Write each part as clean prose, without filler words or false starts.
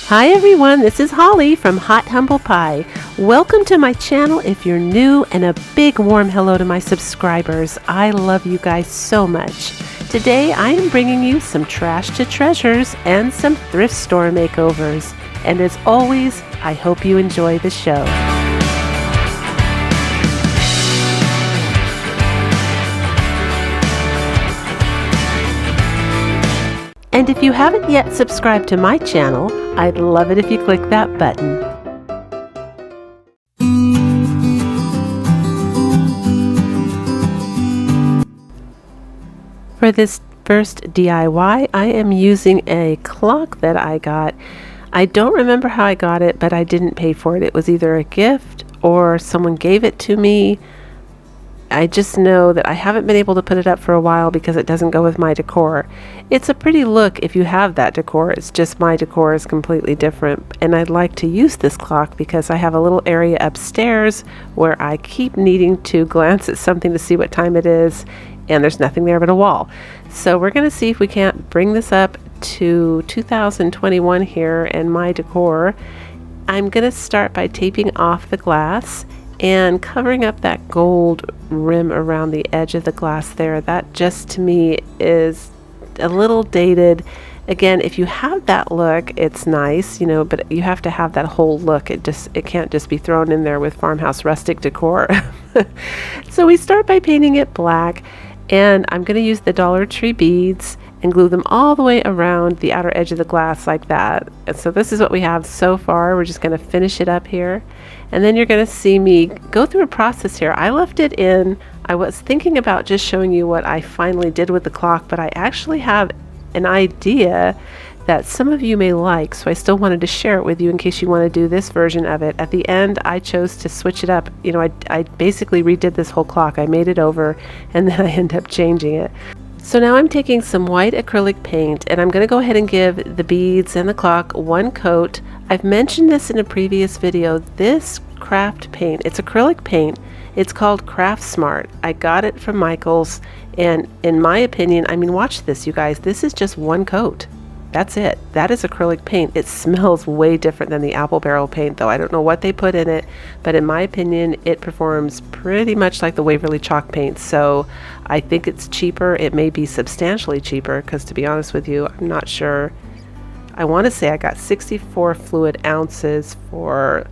Hi everyone, this is Holly from Hot Humble Pie. Welcome to my channel if you're new, and a big warm hello to my subscribers. I love you guys so much. Today I am bringing you some trash to treasures and some thrift store makeovers. And as always, I hope you enjoy the show. And if you haven't yet subscribed to my channel, I'd love it if you click that button. For this first DIY, I am using a clock that I got. I don't remember how I got it, but I didn't pay for it. It was either a gift or someone gave it to me. I just know that I haven't been able to put it up for a while because it doesn't go with my decor. It's a pretty look if you have that decor. It's just my decor is completely different, and I'd like to use this clock because I have a little area upstairs where I keep needing to glance at something to see what time it is, and there's nothing there but a wall. So we're going to see if we can't bring this up to 2021 here and my decor. I'm going to start by taping off the glass and covering up that gold rim around the edge of the glass there. That just to me is a little dated. Again, if you have that look, it's nice, you know, but you have to have that whole look. It can't just be thrown in there with farmhouse rustic decor. So we start by painting it black, and I'm going to use the Dollar Tree beads and glue them all the way around the outer edge of the glass like that. And so this is what we have so far. We're just going to finish it up here. And then you're going to see me go through a process here. I left it in. I was thinking about just showing you what I finally did with the clock, but I actually have an idea that some of you may like, so I still wanted to share it with you in case you want to do this version of it. At the end, I chose to switch it up. You know, I basically redid this whole clock. I made it over, and then I ended up changing it. So now I'm taking some white acrylic paint, and I'm going to go ahead and give the beads and the clock one coat. I've mentioned this in a previous video. This craft paint, it's acrylic paint. It's called Craft Smart. I got it from Michael's, and in my opinion, I mean, watch this, you guys. This is just one coat. That's it. That is acrylic paint. It smells way different than the apple barrel paint, though. I don't know what they put in it, but in my opinion, it performs pretty much like the Waverly chalk paint. So I think it's cheaper. It may be substantially cheaper because, to be honest with you, I'm not sure. I want to say I got 64 fluid ounces for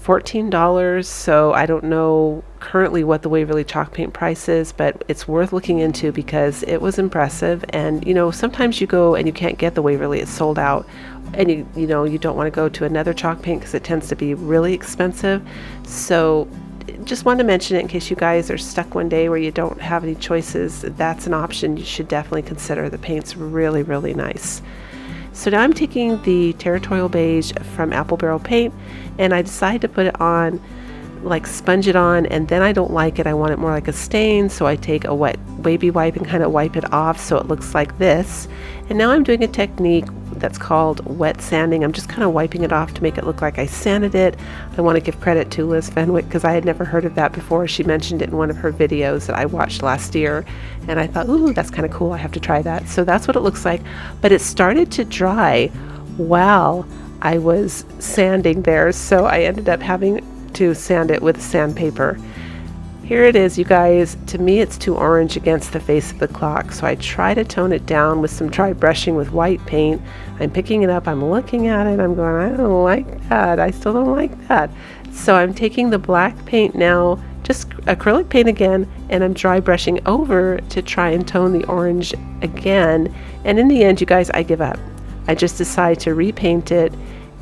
$14, so I don't know currently what the Waverly chalk paint price is, but it's worth looking into because it was impressive. And you know, sometimes you go and you can't get the Waverly, it's sold out, and you know, you don't want to go to another chalk paint because it tends to be really expensive. So just wanted to mention it in case you guys are stuck one day where you don't have any choices. That's an option you should definitely consider. The paint's really, really nice. So now I'm taking the Territorial Beige from Apple Barrel Paint, and I decided to put it on, like sponge it on, and then I don't like it. I want it more like a stain, so I take a wet baby wipe and kind of wipe it off so it looks like this. And now I'm doing a technique that's called wet sanding. I'm just kind of wiping it off to make it look like I sanded it. I want to give credit to Liz Fenwick because I had never heard of that before. She mentioned it in one of her videos that I watched last year, and I thought, ooh, that's kind of cool. I have to try that. So that's what it looks like. But it started to dry while I was sanding there, so I ended up having to sand it with sandpaper. Here it is, you guys. To me, it's too orange against the face of the clock, so I try to tone it down with some dry brushing with white paint. I'm picking it up, I'm looking at it, I'm going, I don't like that. I still don't like that. So I'm taking the black paint now, just acrylic paint again, and I'm dry brushing over to try and tone the orange again. And in the end, you guys, I give up. I just decide to repaint it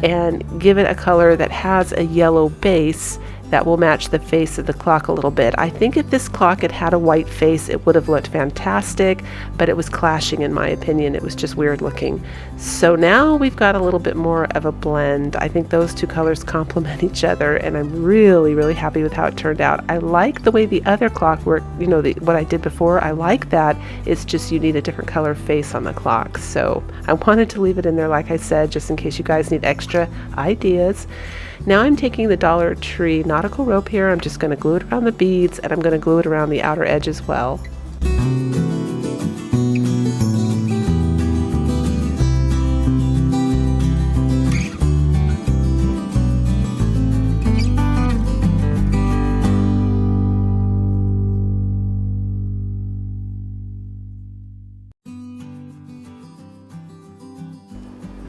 and give it a color that has a yellow base that will match the face of the clock a little bit. I think if this clock had had a white face, it would have looked fantastic, but it was clashing in my opinion. It was just weird looking. So now we've got a little bit more of a blend. I think those two colors complement each other, and I'm really, really happy with how it turned out. I like the way the other clock worked, you know, what I did before. I like that. It's just you need a different color face on the clock. So I wanted to leave it in there, like I said, just in case you guys need extra ideas. Now I'm taking the Dollar Tree nautical rope here. I'm just going to glue it around the beads, and I'm going to glue it around the outer edge as well.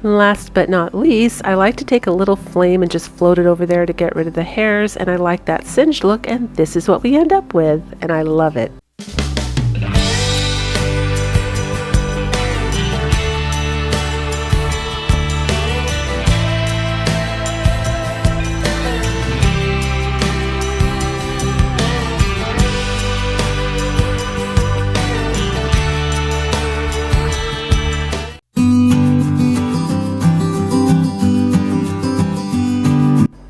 Last but not least, I like to take a little flame and just float it over there to get rid of the hairs, and I like that singed look, and this is what we end up with, and I love it.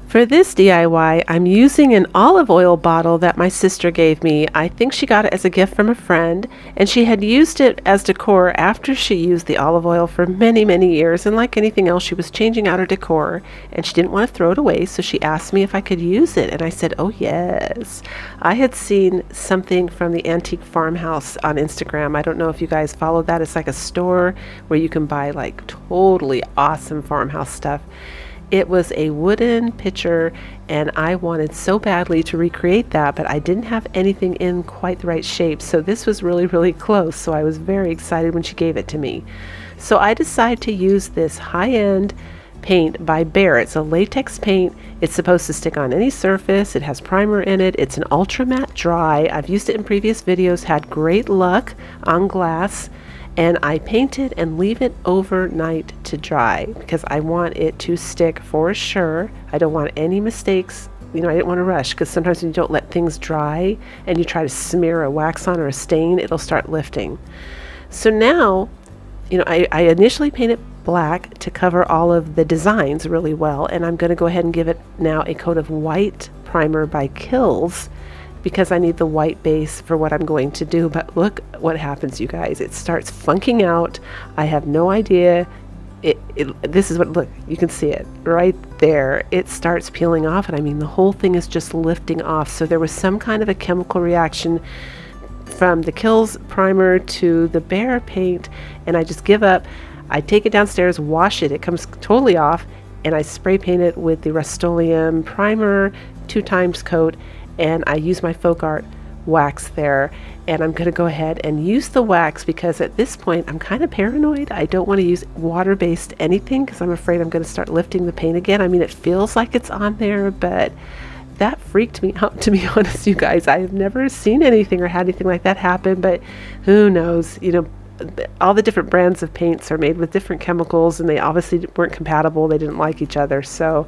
For this DIY, I'm using an olive oil bottle that my sister gave me. I think she got it as a gift from a friend, and she had used it as decor after she used the olive oil for many, many years, and like anything else, she was changing out her decor, and she didn't want to throw it away, so she asked me if I could use it, and I said, oh yes. I had seen something from the Antique Farmhouse on Instagram. I don't know if you guys follow that. It's like a store where you can buy like totally awesome farmhouse stuff. It was a wooden pitcher, and I wanted so badly to recreate that, but I didn't have anything in quite the right shape. So this was really, really close. So I was very excited when she gave it to me. So I decided to use this high-end paint by Behr. It's a latex paint. It's supposed to stick on any surface. It has primer in it. It's an ultra matte dry. I've used it in previous videos, had great luck on glass. And I paint it and leave it overnight to dry because I want it to stick for sure. I don't want any mistakes. I didn't want to rush, because sometimes when you don't let things dry and you try to smear a wax on or a stain, it'll start lifting. So now, I initially painted black to cover all of the designs really well, and I'm going to go ahead and give it now a coat of white primer by Kills, because I need the white base for what I'm going to do. But look what happens, you guys. It starts funking out. I have no idea. This is what, look, you can see it right there. It starts peeling off, and I mean the whole thing is just lifting off. So there was some kind of a chemical reaction from the Kills primer to the Behr paint, and I just give up. I take it downstairs, wash it. It comes totally off, and I spray paint it with the Rust-Oleum primer 2 times coat, and I use my Folk Art wax there, and I'm going to go ahead and use the wax because at this point I'm kind of paranoid. I don't want to use water-based anything because I'm afraid I'm going to start lifting the paint again. I mean, it feels like it's on there, but that freaked me out, to be honest, you guys. I have never seen anything or had anything like that happen, but who knows? All the different brands of paints are made with different chemicals, and they obviously weren't compatible. They didn't like each other, so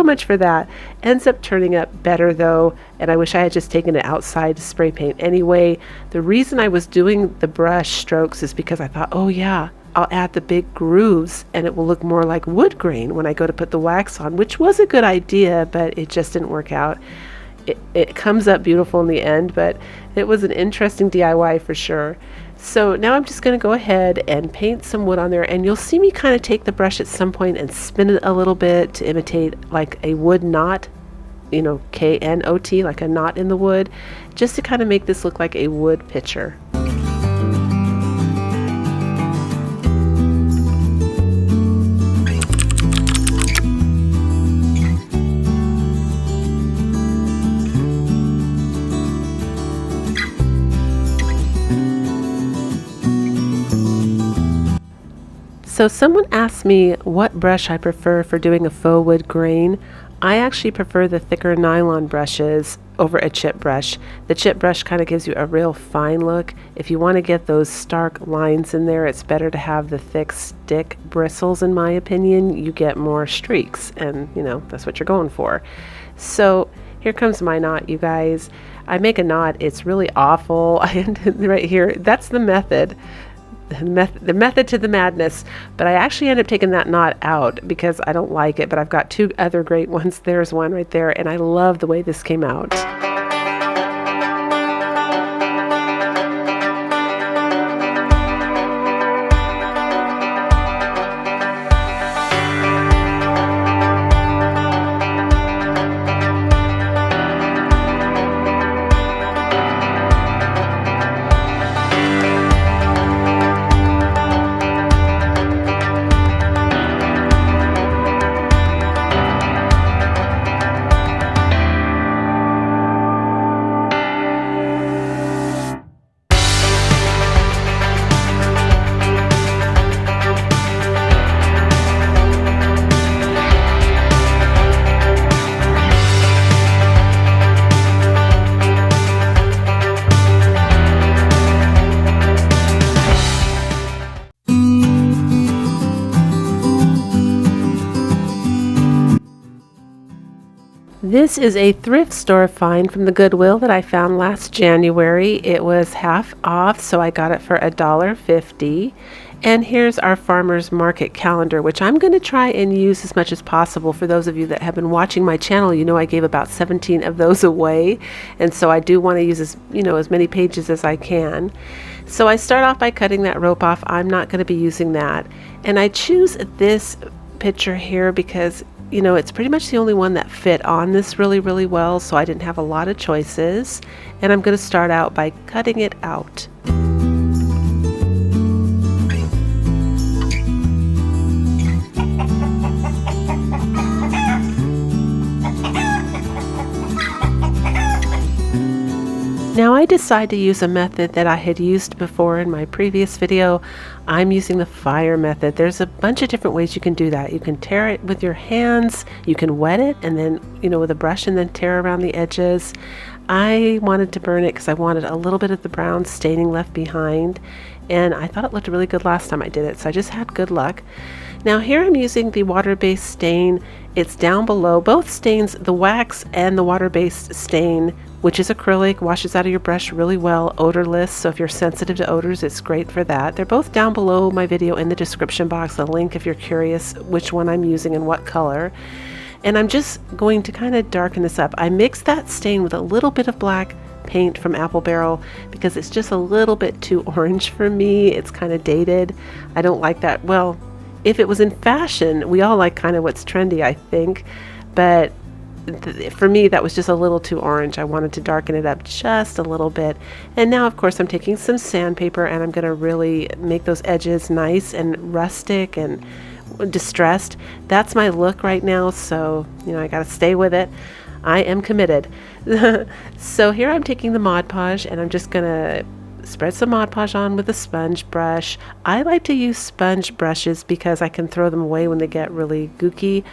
much for that. Ends up turning up better though, and I wish I had just taken it outside to spray paint anyway. The reason I was doing the brush strokes is because I thought, oh yeah, I'll add the big grooves and it will look more like wood grain when I go to put the wax on, which was a good idea, but it just didn't work out. It comes up beautiful in the end, but it was an interesting DIY for sure. So now I'm just going to go ahead and paint some wood on there, and you'll see me kind of take the brush at some point and spin it a little bit to imitate like a wood knot, K-N-O-T, like a knot in the wood, just to kind of make this look like a wood pitcher. So someone asked me what brush I prefer for doing a faux wood grain. I actually prefer the thicker nylon brushes over a chip brush. The chip brush kind of gives you a real fine look. If you want to get those stark lines in there, it's better to have the thick stick bristles, in my opinion. You get more streaks, and that's what you're going for. So here comes my knot, you guys. I make a knot. It's really awful. I ended right here. That's the method. The method to the madness, but I actually end up taking that knot out because I don't like it, but I've got 2 other great ones. There's one right there, and I love the way this came out. This is a thrift store find from the Goodwill that I found last January. It was half off, so I got it for $1.50. And here's our farmer's market calendar, which I'm going to try and use as much as possible. For those of you that have been watching my channel, you know I gave about 17 of those away. And so I do want to use as many pages as I can. So I start off by cutting that rope off. I'm not going to be using that. And I choose this picture here because it's pretty much the only one that fit on this really, really well, so I didn't have a lot of choices. And I'm going to start out by cutting it out. Now I decide to use a method that I had used before in my previous video. I'm using the fire method. There's a bunch of different ways you can do that. You can tear it with your hands, you can wet it and then, with a brush and then tear around the edges. I wanted to burn it because I wanted a little bit of the brown staining left behind, and I thought it looked really good last time I did it, so I just had good luck. Now here I'm using the water-based stain. It's down below. Both stains, the wax and the water-based stain, which is acrylic, washes out of your brush really well, odorless, so if you're sensitive to odors, it's great for that. They're both down below my video in the description box, a link if you're curious which one I'm using and what color. And I'm just going to kind of darken this up. I mixed that stain with a little bit of black paint from Apple Barrel because it's just a little bit too orange for me. It's kind of dated. I don't like that. Well, if it was in fashion, we all like kind of what's trendy, I think, but for me that was just a little too orange. I wanted to darken it up just a little bit. And now of course I'm taking some sandpaper and I'm going to really make those edges nice and rustic and distressed. That's my look right now, so I got to stay with it. I am committed. So here I'm taking the Mod Podge and I'm just going to spread some Mod Podge on with a sponge brush. I like to use sponge brushes because I can throw them away when they get really gooky.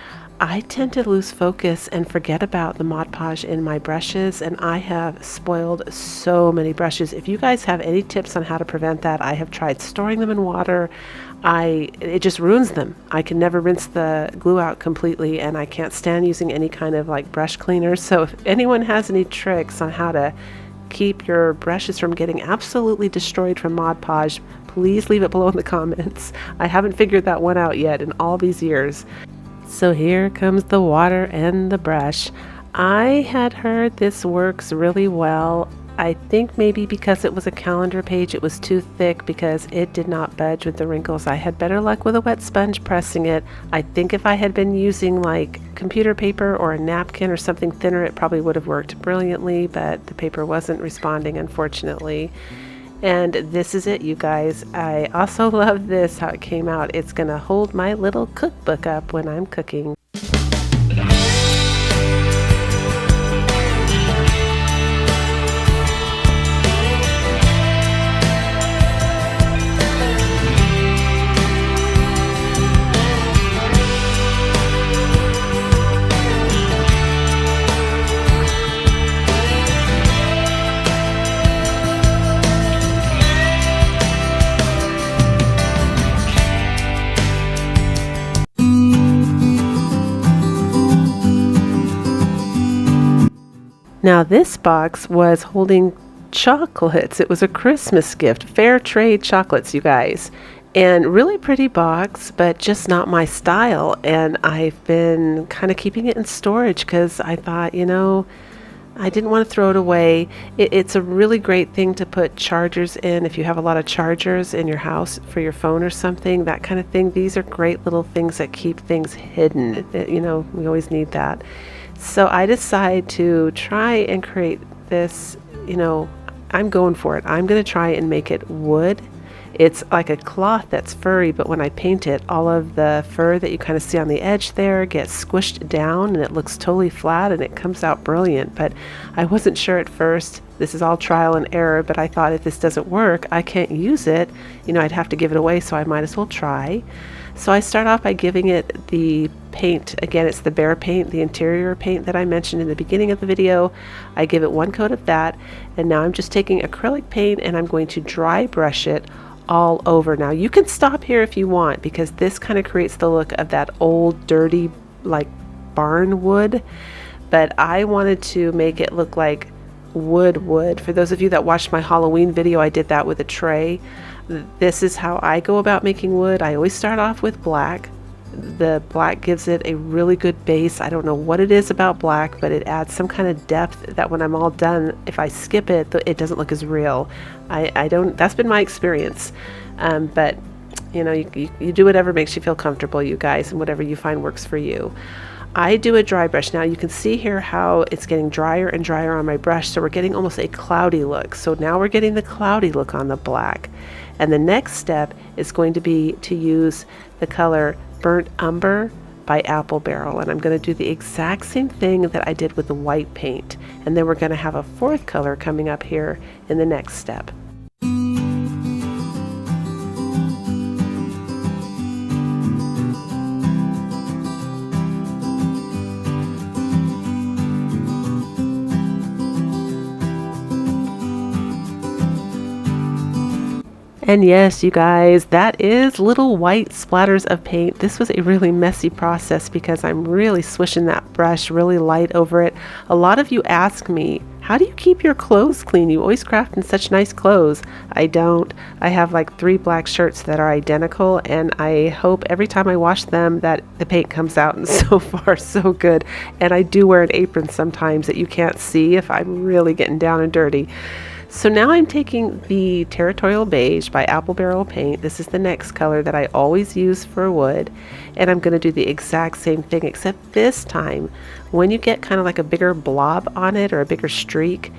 I tend to lose focus and forget about the Mod Podge in my brushes, and I have spoiled so many brushes. If you guys have any tips on how to prevent that, I have tried storing them in water. It just ruins them. I can never rinse the glue out completely, and I can't stand using any kind of brush cleaner. So if anyone has any tricks on how to keep your brushes from getting absolutely destroyed from Mod Podge, please leave it below in the comments. I haven't figured that one out yet in all these years. So here comes the water and the brush. I had heard this works really well. I think maybe because it was a calendar page, it was too thick because it did not budge with the wrinkles. I had better luck with a wet sponge pressing it. I think if I had been using computer paper or a napkin or something thinner, it probably would have worked brilliantly, but the paper wasn't responding, unfortunately. And this is it, you guys. I also love this, how it came out. It's gonna hold my little cookbook up when I'm cooking. Now this box was holding chocolates. It was a Christmas gift, fair trade chocolates, you guys. And really pretty box, but just not my style. And I've been kind of keeping it in storage because I thought, I didn't want to throw it away. It's a really great thing to put chargers in if you have a lot of chargers in your house for your phone or something, that kind of thing. These are great little things that keep things hidden. We always need that. So I decide to try and create this, I'm going for it. I'm going to try and make it wood. It's like a cloth that's furry, but when I paint it, all of the fur that you kind of see on the edge there gets squished down and it looks totally flat and it comes out brilliant. But I wasn't sure at first. This is all trial and error, but I thought if this doesn't work, I can't use it. I'd have to give it away, so I might as well try. So I start off by giving it the paint. Again, it's the Behr paint, the interior paint that I mentioned in the beginning of the video. I give it one coat of that, and now I'm just taking acrylic paint and I'm going to dry brush it all over. Now you can stop here if you want, because this kind of creates the look of that old dirty barn wood, but I wanted to make it look like wood. For those of you that watched my Halloween video, I did that with a tray. This is how I go about making wood. I always start off with black. The black gives it a really good base. I don't know what it is about black, but it adds some kind of depth that when I'm all done, if I skip it, it doesn't look as real. I don't, that's been my experience. But you know, you do whatever makes you feel comfortable, you guys, and whatever you find works for you. I do a dry brush. Now you can see here how it's getting drier and drier on my brush, so we're getting almost a cloudy look. So now we're getting the cloudy look on the black. And the next step is going to be to use the color Burnt Umber by Apple Barrel, and I'm going to do the exact same thing that I did with the white paint, and then we're going to have a fourth color coming up here in the next step. And yes, you guys, that is little white splatters of paint. This was a really messy process because I'm really swishing that brush really light over it. A lot of you ask me, how do you keep your clothes clean? You always craft in such nice clothes. I don't. I have like 3 black shirts that are identical, and I hope every time I wash them that the paint comes out, and so far so good. And I do wear an apron sometimes that you can't see if I'm really getting down and dirty. So now I'm taking the Territorial Beige by Apple Barrel Paint. This is the next color that I always use for wood. And I'm going to do the exact same thing, except this time, when you get kind of like a bigger blob on it or a bigger streak,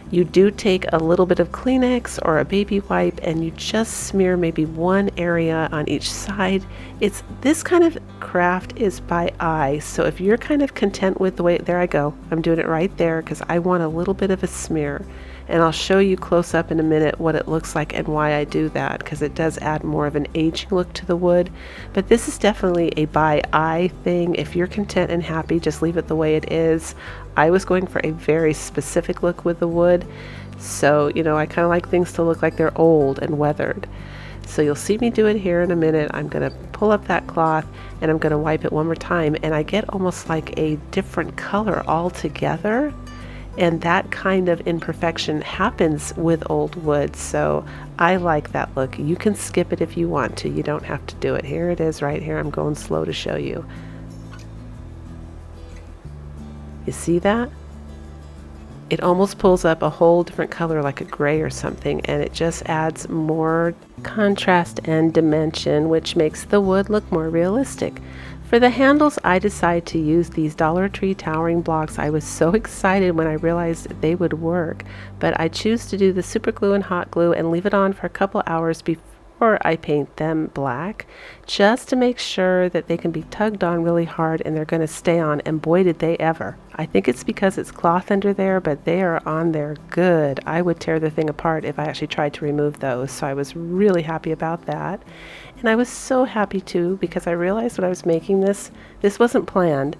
you do take a little bit of Kleenex or a baby wipe and you just smear maybe one area on each side. This kind of craft is by eye. So if you're kind of content with the way, there I go. I'm doing it right there because I want a little bit of a smear. And I'll show you close up in a minute what it looks like and why I do that, because it does add more of an aging look to the wood. But this is definitely a by eye thing. If you're content and happy, just leave it the way it is. I was going for a very specific look with the wood. So, you know, I kind of like things to look like they're old and weathered. So you'll see me do it here in a minute. I'm going to pull up that cloth and I'm going to wipe it one more time. And I get almost like a different color altogether. And that kind of imperfection happens with old wood, so I like that look. You can skip it if you want to. You don't have to do it. Here it is right here. I'm going slow to show you. You see that? It almost pulls up a whole different color like a gray or something, and it just adds more contrast and dimension, which makes the wood look more realistic. For the handles, I decided to use these Dollar Tree towering blocks. I was so excited when I realized they would work, but I choose to do the super glue and hot glue and leave it on for a couple hours before I paint them black, just to make sure that they can be tugged on really hard and they're going to stay on, and boy did they ever. I think it's because it's cloth under there, but they are on there good. I would tear the thing apart if I actually tried to remove those, so I was really happy about that. And I was so happy too, because I realized when I was making this wasn't planned,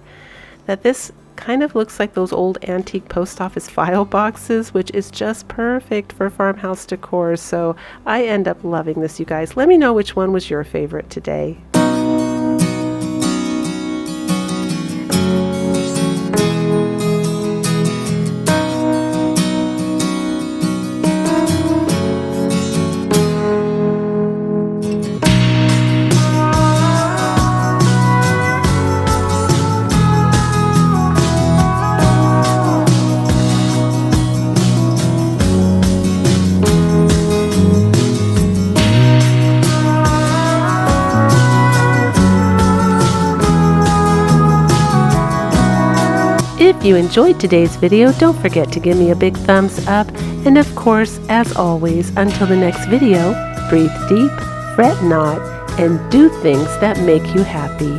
that this kind of looks like those old antique post office file boxes, which is just perfect for farmhouse decor. So I end up loving this, you guys. Let me know which one was your favorite today. If you enjoyed today's video, don't forget to give me a big thumbs up. And of course, as always, until the next video, breathe deep, fret not, and do things that make you happy.